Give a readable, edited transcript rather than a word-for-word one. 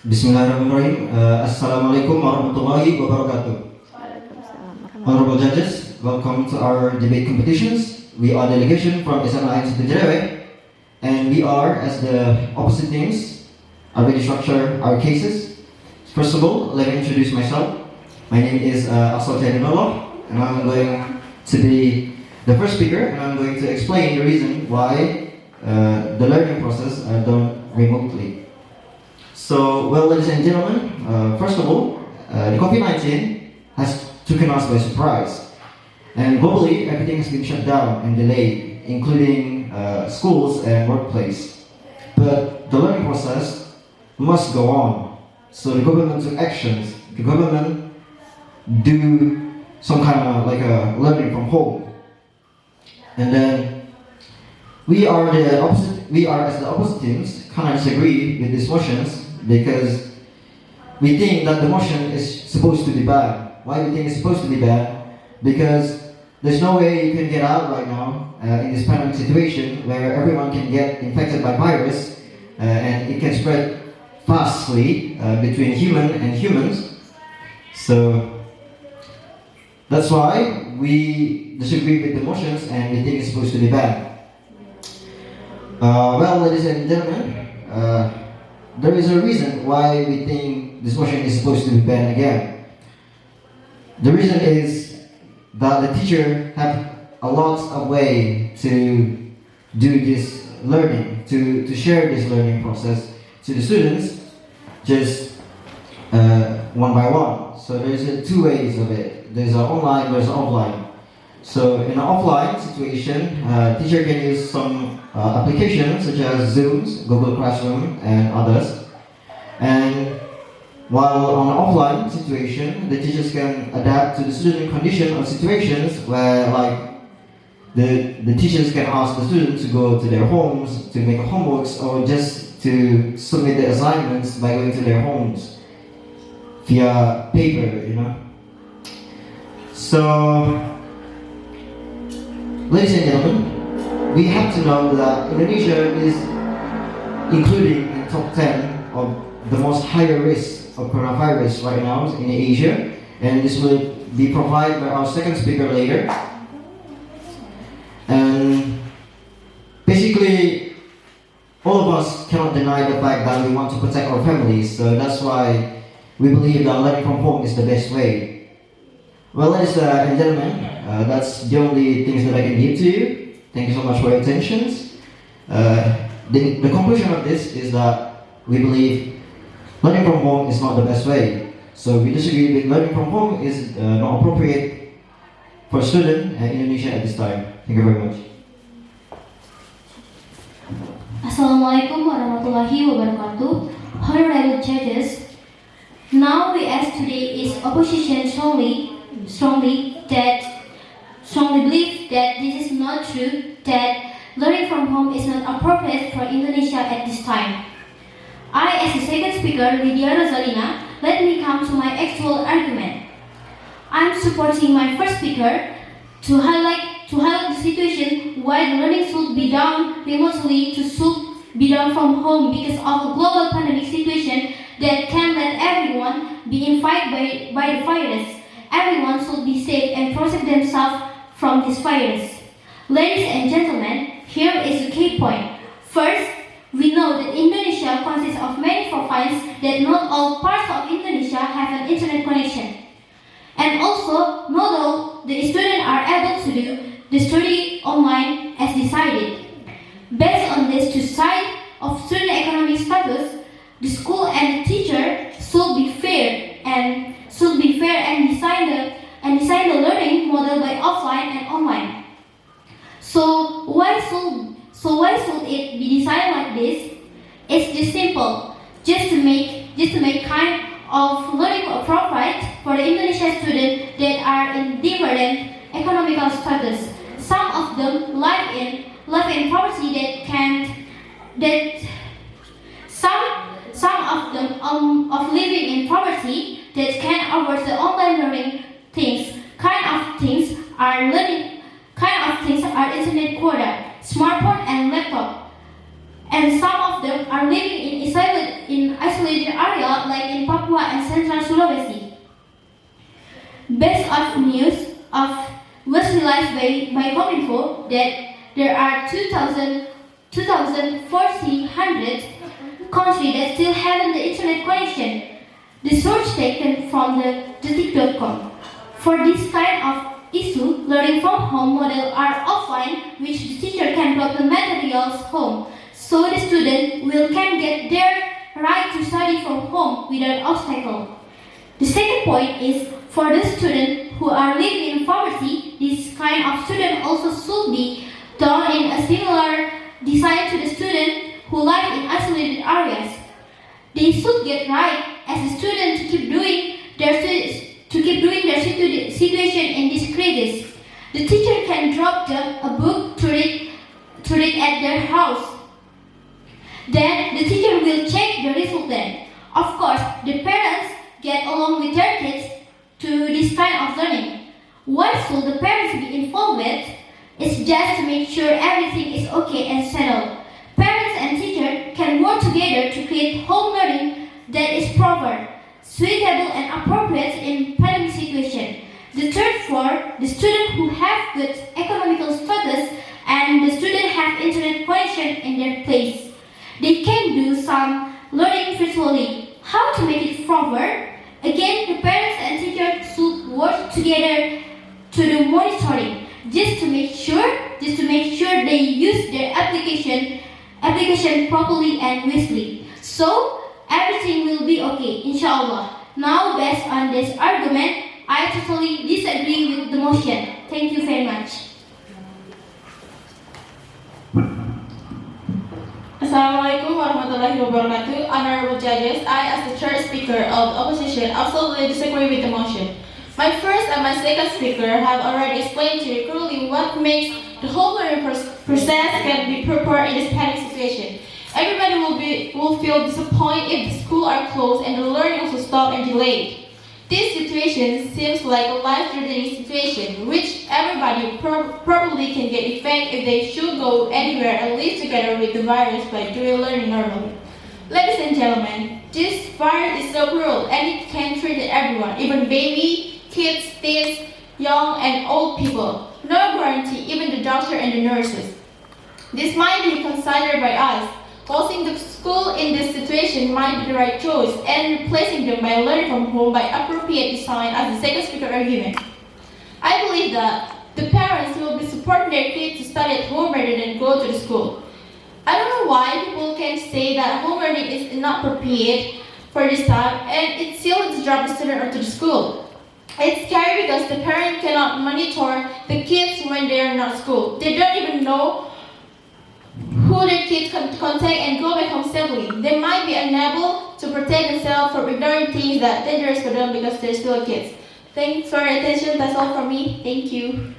Bismillahirrahmanirrahim. Assalamualaikum warahmatullahi wabarakatuh. Honorable judges, welcome to our debate competitions. We are delegation from SMAN to Jereweh, and we are, as the opposite teams, already structure our cases. First of all, let me introduce myself. My name is Jereweh, and I'm going to be the first speaker, and I'm going to explain the reason why the learning process are done remotely. So, well, ladies and gentlemen, first of all, the COVID-19 has taken us by surprise. And globally, everything has been shut down and delayed, including schools and workplace. But the learning process must go on. So the government took actions. The government do some kind of like a learning from home. And then we are as the opposite teams kind of disagree with these motions, because we think that the motion is supposed to be bad. Why we think it's supposed to be bad? Because there's no way you can get out right now in this pandemic situation where everyone can get infected by virus and it can spread fastly between human and humans. So that's why we disagree with the motions and we think it's supposed to be bad. Well, ladies and gentlemen, there is a reason why we think this motion is supposed to be banned again. The reason is that the teacher have a lot of way to do this learning, to share this learning process to the students, just one by one. So there's two ways of it. There's an online, there's an offline. So in an offline situation, teacher can use some applications such as Zooms, Google Classroom, and others. And while on an offline situation, the teachers can adapt to the student condition or situations where, like, the teachers can ask the students to go to their homes to make homeworks, or just to submit the assignments by going to their homes via paper, you know. So, ladies and gentlemen, we have to know that Indonesia is including in top 10 of the most higher risk of coronavirus right now in Asia, and this will be provided by our second speaker later. And basically, all of us cannot deny the fact that we want to protect our families, so that's why we believe that learning from home is the best way. Well, ladies and gentlemen, that's the only things that I can give to you. Thank you so much for your attentions. The conclusion of this is that we believe learning from home is not the best way. So we disagree with learning from home is not appropriate for a student in Indonesia at this time. Thank you very much. Assalamualaikum warahmatullahi wabarakatuh. Honorable judges, now we ask today is opposition strongly believe that this is not true, that learning from home is not appropriate for Indonesia at this time. I, as the second speaker, Lydia Rosalina, let me come to my actual argument. I am supporting my first speaker to highlight the situation why the learning should be done remotely should be done from home because of a global pandemic situation that can let everyone be infected by the virus. Everyone should be safe and protect themselves from this virus. Ladies and gentlemen, here is the key point. First, we know that Indonesia consists of many provinces, that not all parts of Indonesia have an internet connection. And also, not all the students are able to do the study online as decided. Based on this two sides of student economic status, the school and the teacher should be fair and design the learning model by offline and online. So why should it be designed like this? It's just simple, just to make kind of learning appropriate for the Indonesian students that are in different economical status. Some of them live in poverty some of them of living in poverty that can afford the online learning things. Kind of things are internet quota, smartphone and laptop. And some of them are living in isolated area Central Sulawesi. Based on news was released by Kominfo that there are 2,400 countries that still haven't the internet connection. The source taken from the detik.com. For this kind of issue, learning from home model are offline, which the teacher can drop the materials home, so the student can get their right to study from home without obstacle. The second point is for the students who are living in poverty, this kind of student also should be done in a similar design to the student who live in isolated areas. They should get right as a student to keep doing their situation in this crisis. The teacher can drop them a book to read at their house. Then the teacher will check the result then. Of course, the parents get along with their kids to this kind of learning. Why should the parents be involved with? It's just to make sure everything is okay and settled. Parents and teachers can work together to create home learning that is proper, suitable and appropriate in pandemic situation. The third floor, the students who have good economical status and the students have internet connection in their place. They can do some learning virtually. How to make it proper? Again, the parents and teachers should work together to do monitoring, just to make sure they use their application properly and wisely. So everything will be okay, inshallah. Now, based on this argument, I totally disagree with the motion. Thank you very much. Assalamualaikum warahmatullahi wabarakatuh. Honorable judges, I as the third speaker of the opposition absolutely disagree with the motion. My first and my second speaker have already explained to you clearly what makes the whole learning process can be prepared in this panic situation. Everybody will feel disappointed if the schools are closed and the learning also stopped and delayed. This situation seems like a life-threatening situation, which everybody probably can get affected if they should go anywhere and live together with the virus by doing learning normally. Ladies and gentlemen, this virus is so cruel and it can treat everyone, even baby, kids, teens, young and old people. No guarantee, even the doctor and the nurses. This might be considered by us. Closing the school in this situation might be the right choice, and replacing them by learning from home by appropriate design as the second speaker argument. I believe that the parents will be supporting their kids to study at home rather than go to the school. I don't know why people can say that home learning is not appropriate for this time, and it's still to drop the student onto the school. It's scary because the parent cannot monitor the kids when they are not at school. They don't even know who their kids can contact and go back home safely. They might be unable to protect themselves from ignoring things that are dangerous for them because they're still kids. Thanks for your attention. That's all from me. Thank you.